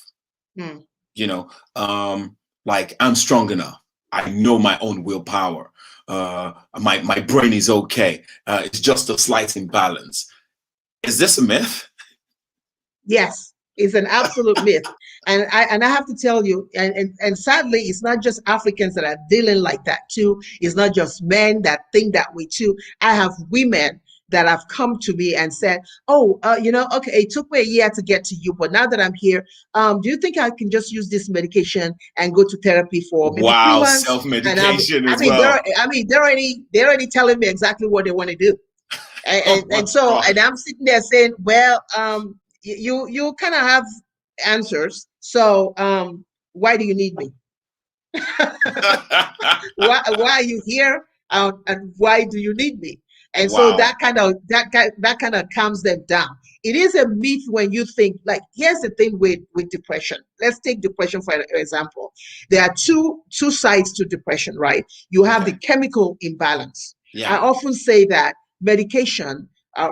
Like, I'm strong enough. I know my own willpower. My brain is okay. It's just a slight imbalance. Is this a myth? Yes, it's an absolute myth. And I have to tell you, and sadly, it's not just Africans that are dealing like that too. It's not just men that think that way too. I have women that have come to me and said, oh, okay, it took me a year to get to you, but now that I'm here, do you think I can just use this medication and go to therapy for maybe 3 Wow, months? And self-medication as well. they're already telling me exactly what they want to do. Oh my gosh. And I'm sitting there saying, well, you kind of have answers. So why do you need me? why are you here? And why do you need me? And so Wow. that kind of calms them down. It is a myth when you think, like, here's the thing with depression. Let's take depression for example. There are two sides to depression, right? You have the chemical imbalance. Yeah. I often say that medication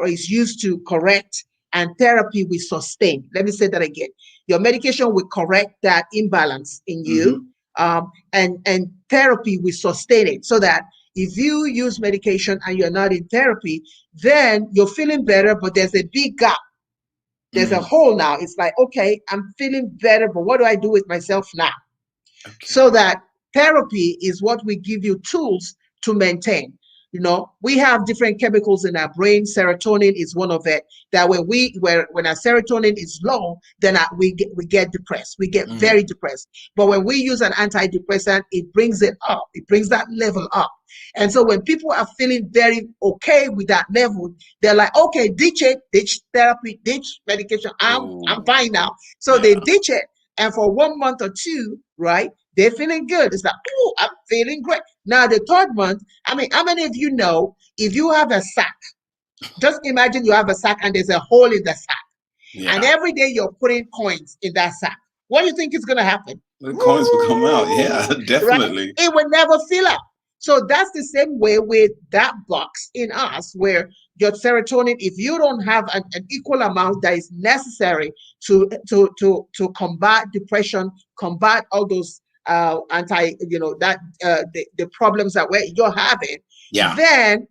is used to correct, and therapy will sustain. Let me say that again. Your medication will correct that imbalance in you, and therapy will sustain it, so that if you use medication and you're not in therapy, then you're feeling better, but there's a big gap. There's a hole now. It's like, okay, I'm feeling better, but what do I do with myself now? Okay. So that therapy is what we give you tools to maintain. You know, we have different chemicals in our brain. Serotonin is one of it. That when our serotonin is low, then we get depressed. We get very depressed. But when we use an antidepressant, it brings it up. It brings that level up. And so when people are feeling very okay with that level, they're like, okay, ditch it, ditch therapy, ditch medication. I'm fine now. So they ditch it. And for 1 month or two, right, they're feeling good. It's like, oh, I'm feeling great. Now, the third month, I mean, how many of you know, if you have a sack, just imagine you have a sack and there's a hole in the sack. Yeah. And every day you're putting coins in that sack. What do you think is going to happen? The coins will come out. Yeah, definitely. Right? It will never fill up. So that's the same way with that box in us, where your serotonin, if you don't have an equal amount that is necessary to combat depression, combat all those the problems that you're having, then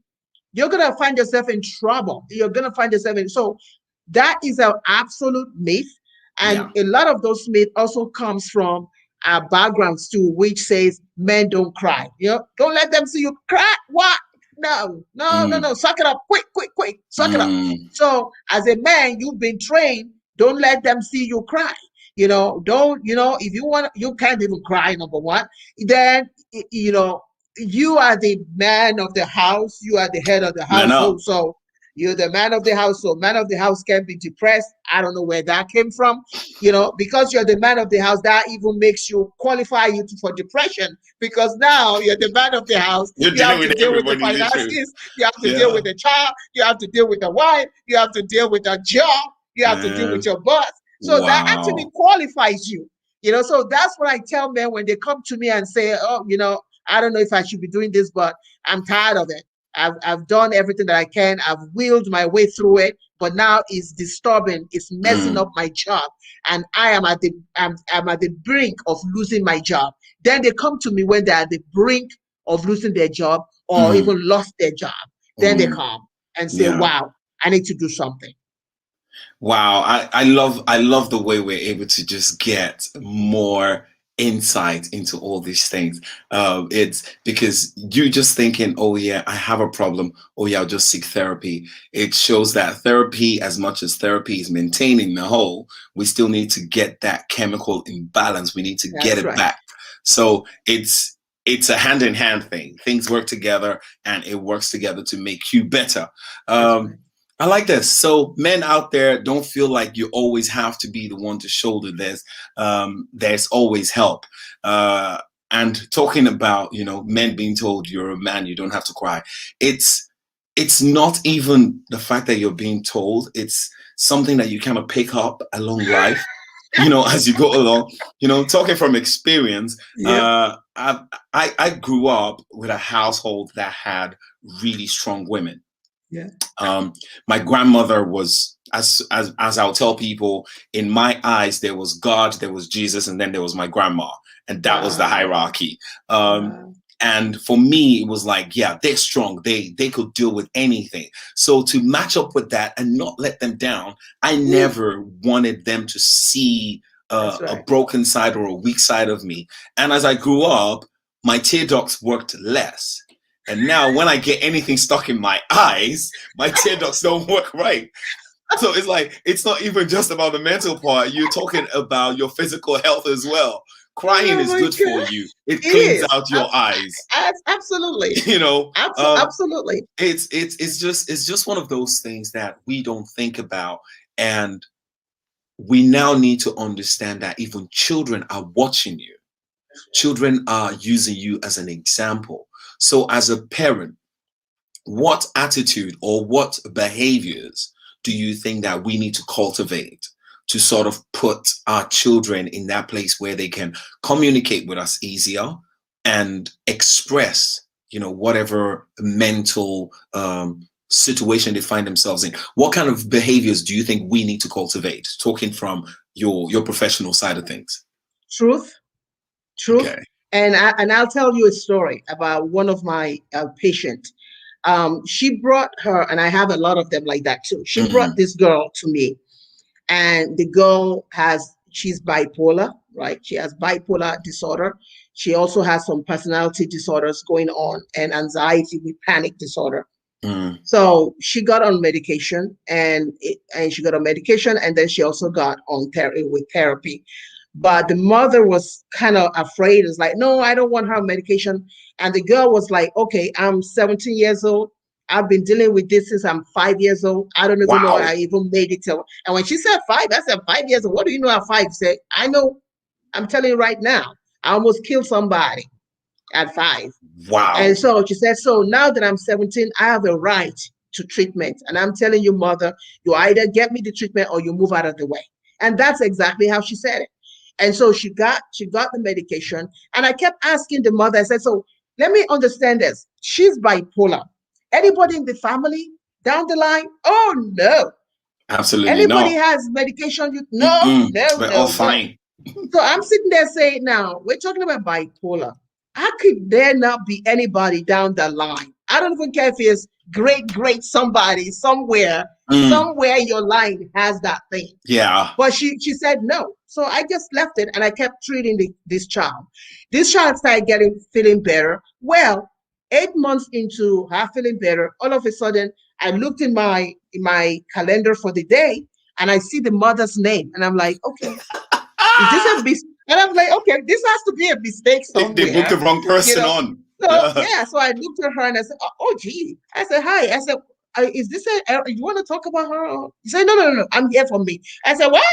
you're gonna find yourself in trouble. You're gonna find yourself in. So that is an absolute myth, and a lot of those myths also comes from our backgrounds too, which says men don't cry. You know, don't let them see you cry. What? No. Suck it up, quick. Suck it up. So as a man, you've been trained. Don't let them see you cry. You know, if you want, you can't even cry, number one. Then, you are the man of the house. You are the head of the household. So you're the man of the house. So man of the house can be depressed. I don't know where that came from. Because you're the man of the house, that even makes you qualify you for depression, because now you're the man of the house. You have to deal with the finances. You have to deal with the child. You have to deal with the wife. You have to deal with the job. You have to deal with your boss. So that actually qualifies you. So that's what I tell men when they come to me and say, oh, I don't know if I should be doing this, but I'm tired of it. I've done everything that I can. I've wheeled my way through it, but now it's disturbing. It's messing up my job, and I'm at the brink of losing my job. Then they come to me when they're at the brink of losing their job or even lost their job. Then they come and say, "Wow, I need to do something." Wow, I love the way we're able to just get more insight into all these things. It's because you just thinking, oh yeah, I have a problem, oh yeah, I'll just seek therapy. It shows that therapy, as much as therapy is maintaining the whole, we still need to get that chemical imbalance. We need to get it back. So it's a hand-in-hand thing. Things work together, and it works together to make you better. I like this. So men out there, don't feel like you always have to be the one to shoulder this. There's always help. And talking about, men being told you're a man, you don't have to cry. It's not even the fact that you're being told. It's something that you kind of pick up along life, as you go along. Talking from experience, I grew up with a household that had really strong women. Yeah. My grandmother was, as I'll tell people, in my eyes, there was God, there was Jesus, and then there was my grandma, and that was the hierarchy. And for me, it was like, yeah, they're strong. They could deal with anything. So to match up with that and not let them down, I never wanted them to see a broken side or a weak side of me. And as I grew up, my tear ducts worked less. And now when I get anything stuck in my eyes, my tear ducts don't work right. So it's like, it's not even just about the mental part. You're talking about your physical health as well. Crying is good for you. It cleans out your eyes. Absolutely. You know, absolutely. It's just one of those things that we don't think about. And we now need to understand that even children are watching you. Children are using you as an example. So as a parent, what attitude or what behaviors do you think that we need to cultivate to sort of put our children in that place where they can communicate with us easier and express, you know, whatever mental situation they find themselves in? What kind of behaviors do you think we need to cultivate, talking from your professional side of things? Truth. Okay. And I'll tell you a story about one of my patients. She brought her, and I have a lot of them like that too. She brought this girl to me, and the girl she's bipolar, right? She has bipolar disorder. She also has some personality disorders going on, and anxiety with panic disorder. So she got on medication, and she got on medication, and then she also got on therapy. But the mother was kind of afraid. It's like, no, I don't want her on medication. And the girl was like, okay, I'm 17 years old. I've been dealing with this since I'm 5 years old. I don't even know I even made it till. And when she said 5, I said 5 years old. What do you know at 5? She said, I know. I'm telling you right now, I almost killed somebody at 5. Wow. And so she said, so now that I'm 17, I have a right to treatment. And I'm telling you, mother, you either get me the treatment or you move out of the way. And that's exactly how she said it. And so she got the medication, and I kept asking the mother, I said, so let me understand this. She's bipolar. Anybody in the family down the line? Oh, no. Absolutely Anybody not. has medication? No. We're all fine. So I'm sitting there saying, now, we're talking about bipolar. How could there not be anybody down the line? I don't even care if it's great somebody somewhere in your line has that thing. Yeah. But she said no. So I just left it, and I kept treating this child. This child started feeling better. Well, 8 months into her feeling better, all of a sudden I looked in my calendar for the day, and I see the mother's name, and I'm like, okay, is this a mistake? And I'm like, okay, this has to be a mistake somewhere. They booked the wrong person on. So I looked at her and I said, oh gee. I said, hi. I said, is this you want to talk about her? He said, no, I'm here for me. I said, what?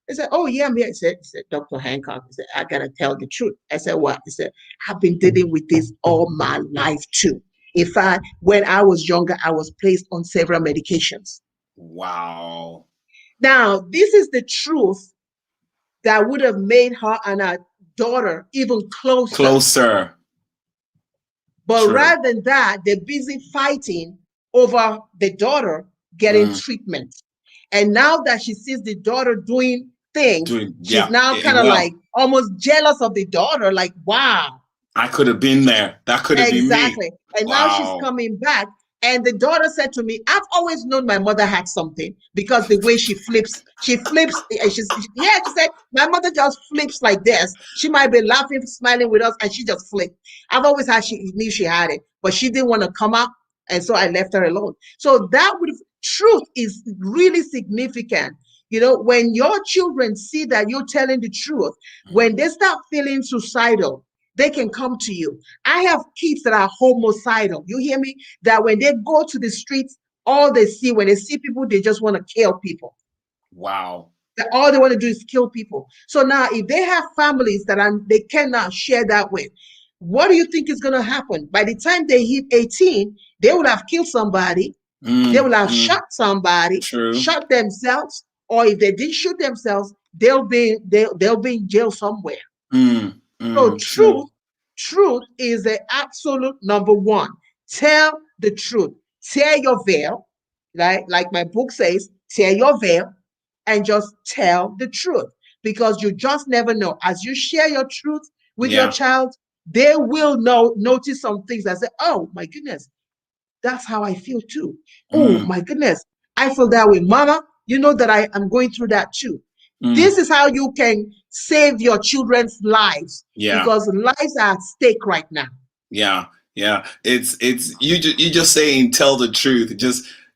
I said, oh yeah, I'm here. He said, Dr. Hancock. He said, I gotta tell the truth. I said, what? He said, I've been dealing with this all my life too. In fact, when I was younger, I was placed on several medications. Wow. Now, this is the truth that would have made her and her daughter even closer. But rather than that, they're busy fighting over the daughter getting treatment. And now that she sees the daughter doing things, she's now kind of like almost jealous of the daughter, like, wow. I could have been there. That could have been me. Exactly. And now she's coming back. And the daughter said to me, I've always known my mother had something, because the way she flips, and she said, my mother just flips like this. She might be laughing, smiling with us, and she just flipped. I've always knew she had it, but she didn't want to come up. And so I left her alone. So truth is really significant. You know, when your children see that you're telling the truth, when they start feeling suicidal, they can come to you. I have kids that are homicidal. You hear me? That when they go to the streets, all they see, when they see people, they just want to kill people. Wow. That all they want to do is kill people. So now, if they have families that they cannot share that with, what do you think is going to happen? By the time they hit 18, they will have killed somebody. They will have shot somebody, shot themselves, or if they didn't shoot themselves, they'll be in jail somewhere. So truth is the absolute number one. Tell the truth. Tear your veil, right? Like my book says, tear your veil and just tell the truth, because you just never know. As you share your truth with your child, they will notice some things that say, oh my goodness, that's how I feel too. Oh my goodness, I feel that way. Mama, you know that I am going through that too. This is how you can save your children's lives, because lives are at stake right now. Yeah. Yeah, it's you just saying tell the truth. It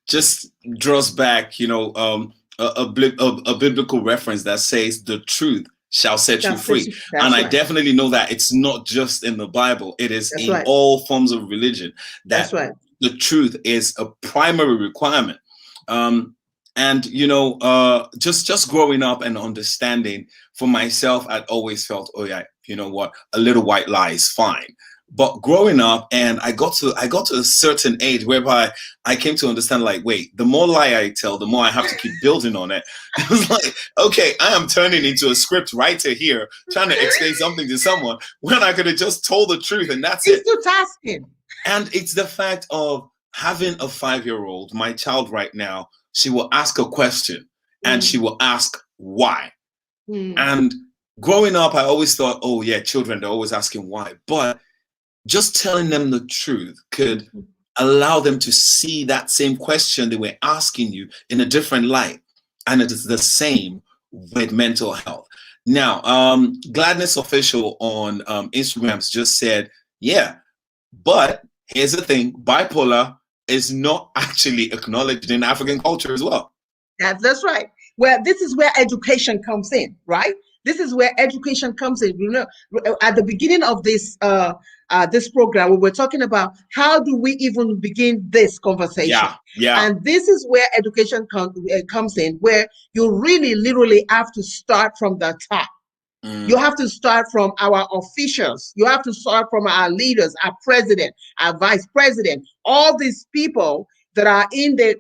just draws back, a biblical reference that says the truth shall set you free. And That's I right. definitely know that it's not just in the Bible. It is That's in right. all forms of religion That's that right. the truth is a primary requirement. And just growing up and understanding for myself, I'd always felt, oh yeah, you know what, a little white lie is fine. But growing up, and I got to a certain age whereby I came to understand, like, wait, the more lie I tell, the more I have to keep building on it. It was like, okay, I am turning into a script writer here, trying to explain something to someone when I could have just told the truth, and that's it. It's too tasking. And it's the fact of having a 5-year-old, my child right now, she will ask a question and she will ask why. And growing up, I always thought, oh yeah, children, they're always asking why. But just telling them the truth could allow them to see that same question they were asking you in a different light. And it is the same with mental health. Now, Gladness Official on Instagram just said, yeah, but here's the thing, bipolar is not actually acknowledged in African culture as well. That's right. Well, this is where education comes in, right? This is where education comes in. You know, at the beginning of this this program, we were talking about how do we even begin this conversation. Yeah. And this is where education comes in, where you really literally have to start from the top. You have to start from our officials. You have to start from our leaders, our president, our vice president, all these people that are in the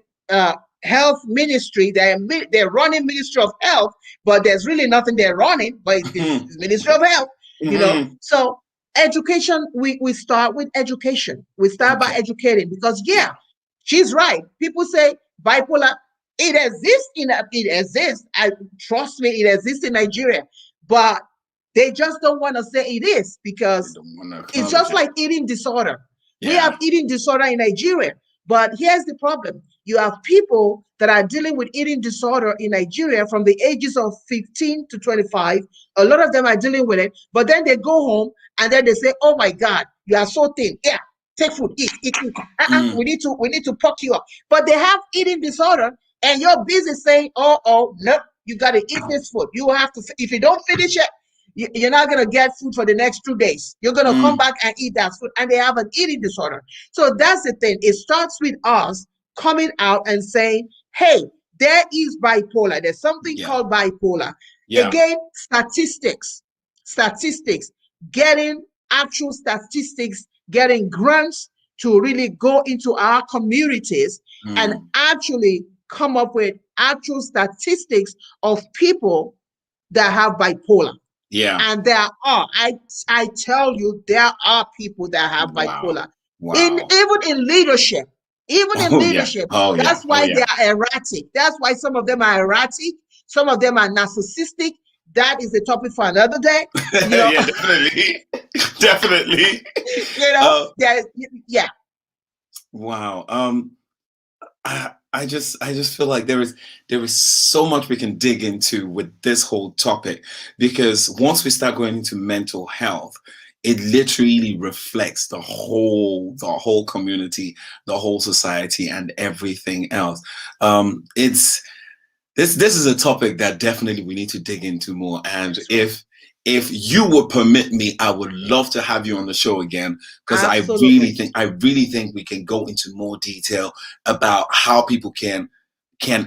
health ministry. They're running Ministry of Health, but there's really nothing they're running, but it's Ministry of Health, you know. So education, we start with education. We start by educating, because yeah, she's right. People say bipolar, it exists. Trust me, it exists in Nigeria. But they just don't want to say it is, because it's just like eating disorder. We have eating disorder in Nigeria. But here's the problem. You have people that are dealing with eating disorder in Nigeria from the ages of 15 to 25. A lot of them are dealing with it. But then they go home and then they say, oh my God, you are so thin. Yeah, take food, eat. We need to puck you up. But they have eating disorder, and you're busy saying, oh, no. You got to eat this food. You have to, if you don't finish it, you're not going to get food for the next 2 days. You're going to come back and eat that food, and they have an eating disorder. So that's the thing. It starts with us coming out and saying, hey, there is bipolar. There's something called bipolar. Again, statistics, getting actual statistics, getting grants to really go into our communities and actually come up with actual statistics of people that have bipolar. And there are, I tell you, there are people that have bipolar. Even in leadership. That's why they are erratic. That's why some of them are erratic. Some of them are narcissistic. That is a topic for another day. You know? Yeah, definitely. You know, yeah. Wow. I just feel like there is so much we can dig into with this whole topic, because once we start going into mental health, it literally reflects the whole community, the whole society, and everything else. This is a topic that definitely we need to dig into more. And if you would permit me, I would love to have you on the show again, because I really think we can go into more detail about how people can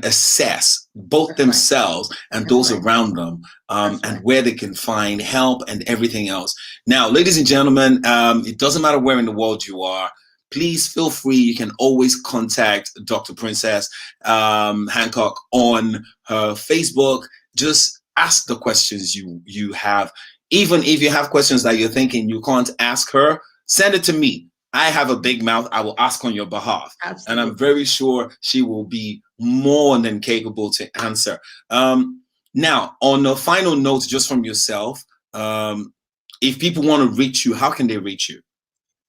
assess both themselves and those around them, and where they can find help and everything else. Now, ladies and gentlemen, it doesn't matter where in the world you are. Please feel free. You can always contact Dr. Princess Hancock on her Facebook. Just ask the questions you have. Even if you have questions that you're thinking you can't ask her, send it to me. I have a big mouth. I will ask on your behalf. Absolutely. And I'm very sure she will be more than capable to answer. Now, on a final note, just from yourself, if people want to reach you, how can they reach you?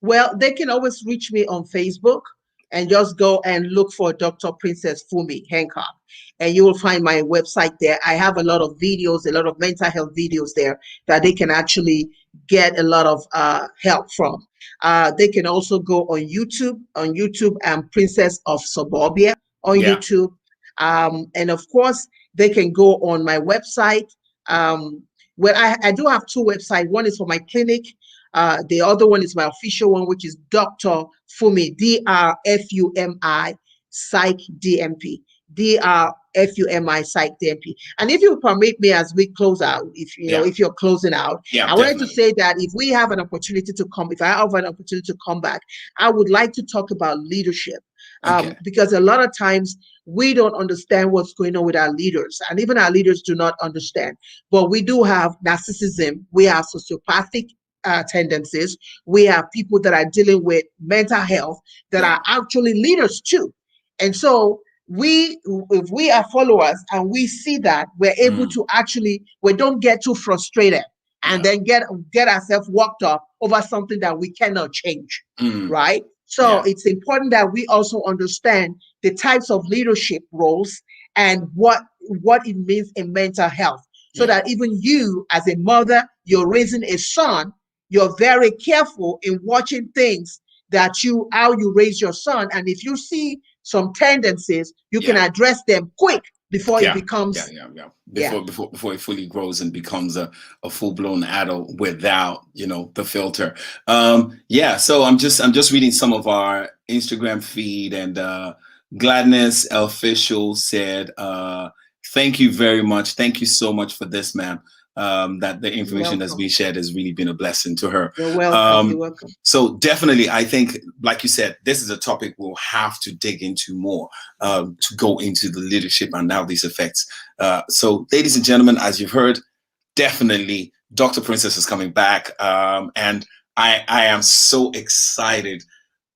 Well, they can always reach me on Facebook, and just go and look for Dr. Princess Fumi Hancock, and you will find my website there. I have a lot of videos, a lot of mental health videos there that they can actually get a lot of help from. They can also go on YouTube. On YouTube, Princess of Suburbia on YouTube. And of course, they can go on my website. Well, I do have two websites. One is for my clinic. The other one is my official one, which is Dr Fumi, DRFUMI, Psych DMP. DRFUMI Psych DMP. And if you permit me, as we close out, if if you're closing out, I wanted to say that if we have an opportunity to come, if I have an opportunity to come back, I would like to talk about leadership. Because a lot of times we don't understand what's going on with our leaders, and even our leaders do not understand. But we do have narcissism, we have sociopathic tendencies, we have people that are dealing with mental health that are actually leaders too. And so if we are followers and we see that, we're able to actually, we don't get too frustrated and then get ourselves worked up over something that we cannot change, right? So it's important that we also understand the types of leadership roles and what it means in mental health, so that even you, as a mother, you're raising a son, you're very careful in watching things that how you raise your son. And if you see some tendencies, you can address them quick before it becomes before it fully grows and becomes a full-blown adult without the filter. So I'm just reading some of our Instagram feed, and Gladness Official said, thank you very much, thank you so much for this, ma'am. That the information that's been shared has really been a blessing to her. You're welcome. You're welcome. So definitely, I think, like you said, this is a topic we'll have to dig into more, to go into the leadership and how this affects. So ladies and gentlemen, as you've heard, definitely Dr. Princess is coming back. And I am so excited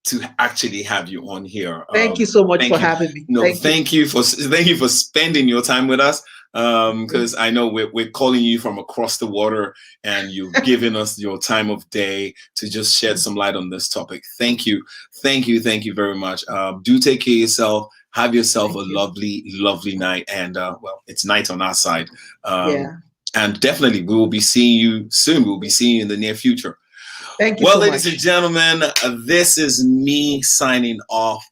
to actually have you on here. Thank you so much for having me. No, thank you for spending your time with us. Because I know we're calling you from across the water, and you've given us your time of day to just shed some light on this topic. Thank you very much. Do take care of yourself. Have yourself a lovely night, and well, it's night on our side. And definitely we will be seeing you soon. We'll be seeing you in the near future. Thank you. Well, so ladies much. and gentlemen, this is me signing off.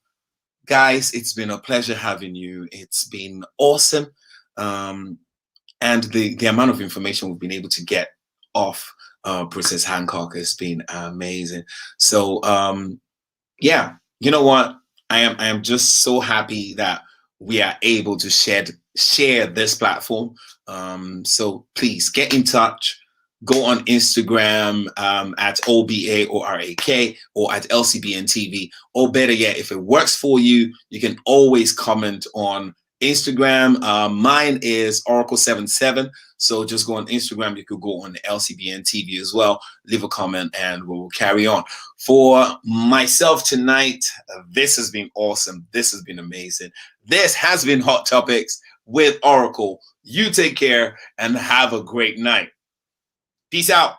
Guys, it's been a pleasure having you. It's been awesome. And the amount of information we've been able to get off Princess Hancock has been amazing. So yeah, you know what? I am just so happy that we are able to share this platform. So please get in touch. Go on Instagram at OBAORAK or at LCBNTV, or better yet, if it works for you, you can always comment on Instagram. Mine is Oracle77. So just go on Instagram. You could go on LCBN TV as well. Leave a comment and we'll carry on. For myself tonight, this has been awesome. This has been amazing. This has been Hot Topics with Oracle. You take care and have a great night. Peace out.